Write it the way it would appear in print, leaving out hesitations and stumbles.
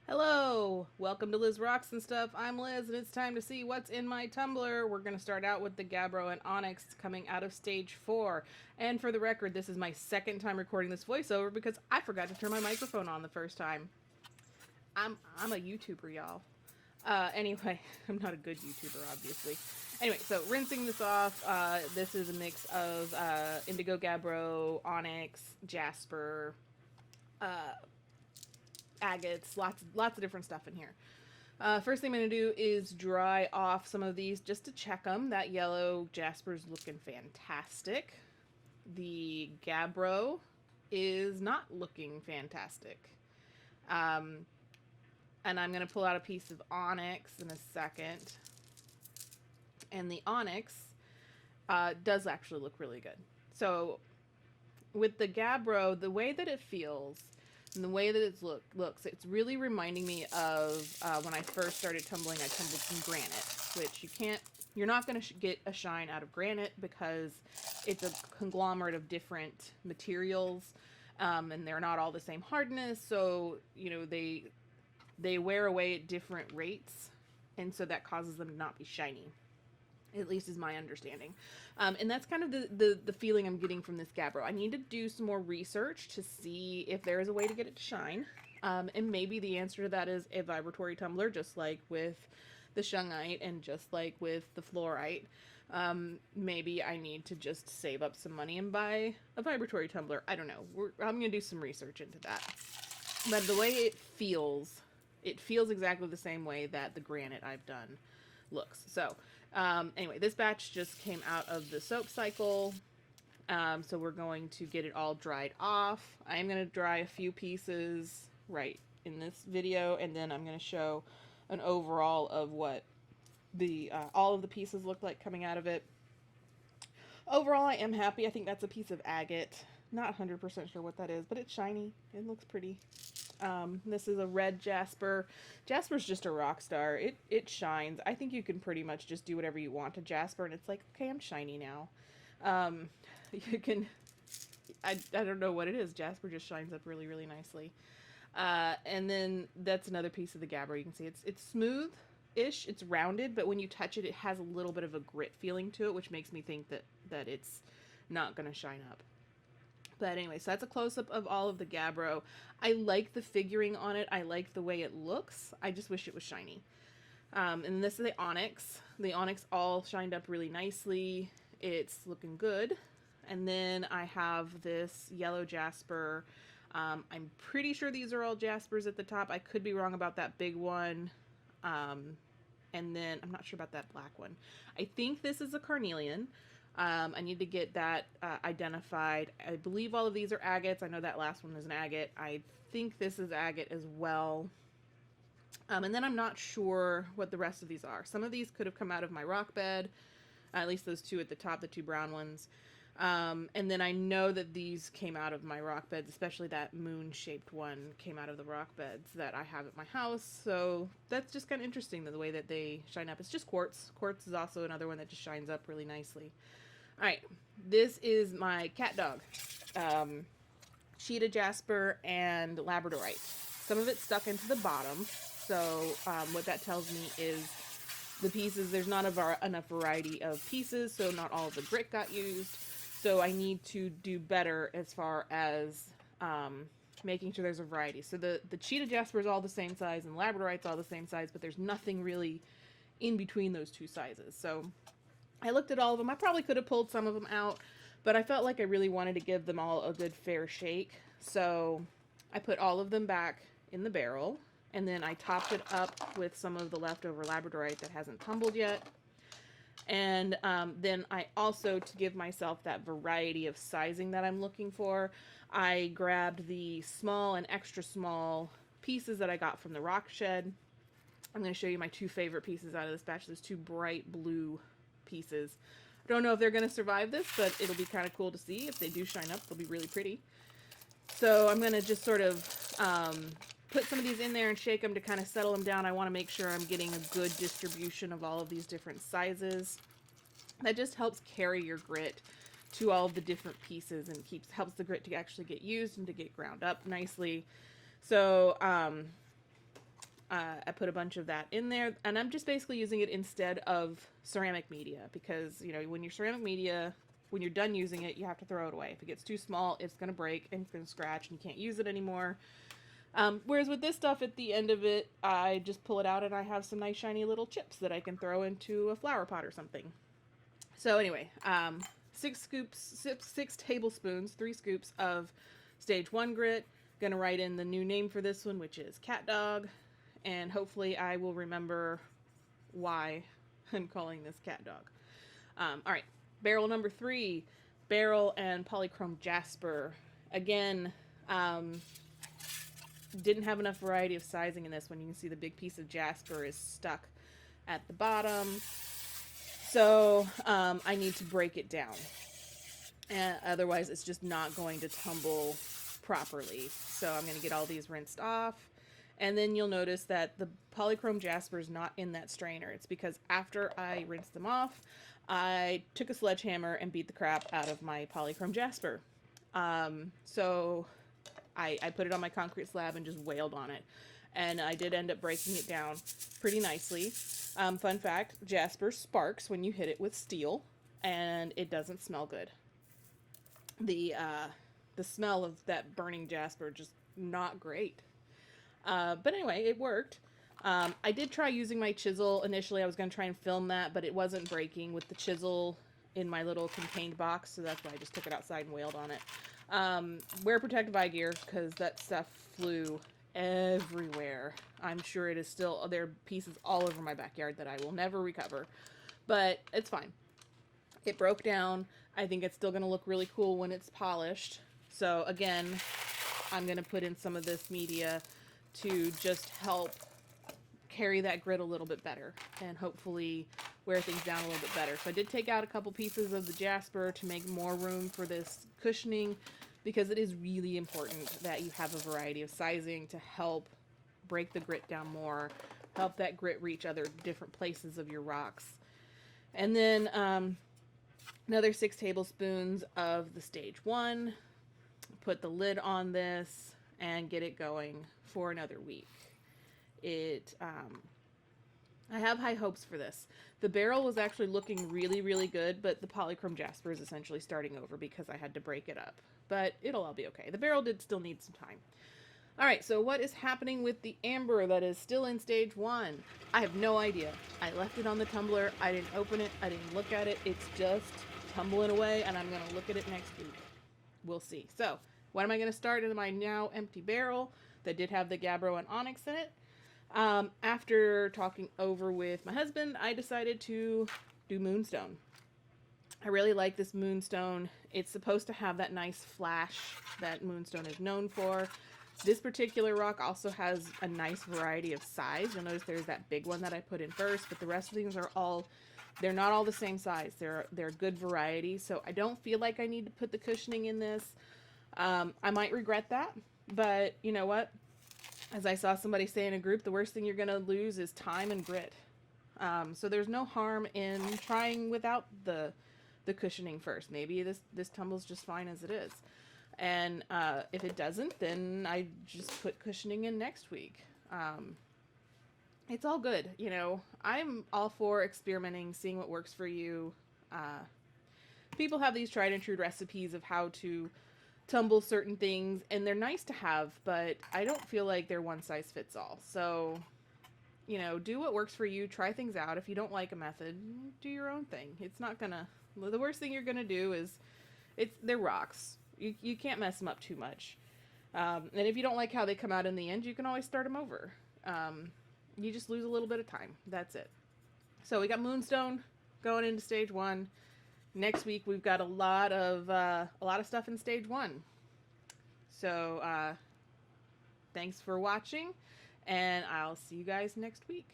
Hello! Welcome to Liz Rocks and Stuff. I'm Liz, and it's time to see what's in my tumbler. We're going to start out with the Gabbro and Onyx coming out of stage 4. And for the record, this is my second time recording this voiceover because I forgot to turn my microphone on the first time. I'm a YouTuber, y'all. Anyway, I'm not a good YouTuber, obviously. Anyway, so rinsing this off, this is a mix of indigo Gabbro, Onyx, Jasper, agates, lots of different stuff in here. First thing I'm going to do is dry off some of these just to check them. That yellow Jasper's looking fantastic. The Gabbro is not looking fantastic. And I'm going to pull out a piece of Onyx in a second. And the Onyx does actually look really good. So with the Gabbro, the way that it feels and the way that it looks, it's really reminding me of when I first started tumbling. I tumbled some granite, which you're not going to get a shine out of granite because it's a conglomerate of different materials, and they're not all the same hardness. So they wear away at different rates, and so that causes them to not be shiny. At least is my understanding. And that's kind of the feeling I'm getting from this Gabbro. I need to do some more research to see if there is a way to get it to shine. And maybe the answer to that is a vibratory tumbler, just like with the shungite and just like with the fluorite. Maybe I need to just save up some money and buy a vibratory tumbler. I don't know. I'm going to do some research into that. But the way it feels exactly the same way that the granite I've done looks. So anyway, this batch just came out of the soak cycle, so we're going to get it all dried off. I am going to dry a few pieces right in this video, and then I'm going to show an overall of what the all of the pieces look like coming out of it. Overall, I am happy. I think that's a piece of agate. Not 100% sure what that is, but it's shiny. It looks pretty. This is a red Jasper. Jasper's just a rock star. It shines. I think you can pretty much just do whatever you want to Jasper, and it's like, okay, I'm shiny now. You can, I don't know what it is. Jasper just shines up really, really nicely. And then that's another piece of the Gabbro. You can see it's smooth-ish. It's rounded, but when you touch it, it has a little bit of a grit feeling to it, which makes me think that it's not going to shine up. But anyway, so that's a close-up of all of the Gabbro. I like the figuring on it. I like the way it looks. I just wish it was shiny. And this is the Onyx. The Onyx all shined up really nicely. It's looking good. And then I have this yellow Jasper. I'm pretty sure these are all Jaspers at the top. I could be wrong about that big one. And then I'm not sure about that black one. I think this is a carnelian. I need to get that identified. I believe all of these are agates. I know that last one is an agate. I think this is agate as well. And then I'm not sure what the rest of these are. Some of these could have come out of my rock bed, at least those two at the top, the two brown ones. And then I know that these came out of my rock beds, especially that moon-shaped one came out of the rock beds that I have at my house. So that's just kind of interesting, the way that they shine up. It's just quartz. Quartz is also another one that just shines up really nicely. All right, this is my Catdog. Cheetah Jasper and labradorite. Some of it's stuck into the bottom. So what that tells me is the pieces, there's not enough variety of pieces, so not all of the grit got used. So I need to do better as far as making sure there's a variety. So the Cheetah Jasper is all the same size and labradorite's all the same size, but there's nothing really in between those two sizes. So I looked at all of them. I probably could have pulled some of them out, but I felt like I really wanted to give them all a good fair shake. So I put all of them back in the barrel, and then I topped it up with some of the leftover labradorite that hasn't tumbled yet. And then I also, to give myself that variety of sizing that I'm looking for, I grabbed the small and extra small pieces that I got from the rock shed. I'm going to show you my two favorite pieces out of this batch. Those two bright blue pieces. I don't know if they're going to survive this, but it'll be kind of cool to see. If they do shine up, they'll be really pretty. So I'm going to just sort of put some of these in there and shake them to kind of settle them down. I want to make sure I'm getting a good distribution of all of these different sizes. That just helps carry your grit to all of the different pieces and helps the grit to actually get used and to get ground up nicely. So I put a bunch of that in there, and I'm just basically using it instead of ceramic media because, you know, when your ceramic media, when you're done using it, you have to throw it away. If it gets too small, it's going to break and it's going to scratch and you can't use it anymore. Whereas with this stuff, at the end of it, I just pull it out and I have some nice shiny little chips that I can throw into a flower pot or something. So anyway, 6 tablespoons, 3 scoops of stage 1 grit. Gonna write in the new name for this one, which is Catdog, and hopefully I will remember why I'm calling this Catdog. All right, barrel number 3, Beryl and Polychrome Jasper. Again, didn't have enough variety of sizing in this one. You can see the big piece of Jasper is stuck at the bottom. So I need to break it down. And otherwise it's just not going to tumble properly. So I'm going to get all these rinsed off. And then you'll notice that the Polychrome Jasper is not in that strainer. It's because after I rinsed them off, I took a sledgehammer and beat the crap out of my Polychrome Jasper. So I put it on my concrete slab and just wailed on it. And I did end up breaking it down pretty nicely. Fun fact, Jasper sparks when you hit it with steel, and it doesn't smell good. The smell of that burning Jasper, just not great. But anyway, it worked. I did try using my chisel. Initially, I was going to try and film that, but it wasn't breaking with the chisel in my little contained box, so that's why I just took it outside and wailed on it. Wear protective eye gear, because that stuff flew everywhere. I'm sure it is still, there are pieces all over my backyard that I will never recover, but it's fine. It broke down. I think it's still going to look really cool when it's polished. So again, I'm going to put in some of this media to just help carry that grit a little bit better and hopefully wear things down a little bit better. So I did take out a couple pieces of the Jasper to make more room for this cushioning, because it is really important that you have a variety of sizing to help break the grit down more, help that grit reach other different places of your rocks. And then another 6 tablespoons of the stage 1. Put the lid on this and get it going for another week. I have high hopes for this. The Beryl was actually looking really, really good, but the Polychrome Jasper is essentially starting over because I had to break it up. But it'll all be okay. The Beryl did still need some time. Alright, so what is happening with the amber that is still in stage 1? I have no idea. I left it on the tumbler. I didn't open it. I didn't look at it. It's just tumbling away, and I'm going to look at it next week. We'll see. So, what am I going to start in my now empty barrel that did have the Gabbro and Onyx in it? After talking over with my husband, I decided to do moonstone. I really like this moonstone. It's supposed to have that nice flash that moonstone is known for. This particular rock also has a nice variety of size. You'll notice there's that big one that I put in first, but the rest of these are all, they're not all the same size. They're good variety, so I don't feel like I need to put the cushioning in this. I might regret that, but you know what? As I saw somebody say in a group, the worst thing you're going to lose is time and grit. So there's no harm in trying without the cushioning first. Maybe this tumbles just fine as it is. And if it doesn't, then I just put cushioning in next week. It's all good, you know. I'm all for experimenting, seeing what works for you. People have these tried and true recipes of how to tumble certain things, and they're nice to have, but I don't feel like they're one size fits all. So, you know, do what works for you. Try things out. If you don't like a method, do your own thing. It's not gonna, the worst thing you're gonna do is, they're rocks. You can't mess them up too much. And if you don't like how they come out in the end, you can always start them over. You just lose a little bit of time. That's it. So we got moonstone going into stage 1. Next week we've got a lot of stuff in stage 1. So thanks for watching, and I'll see you guys next week.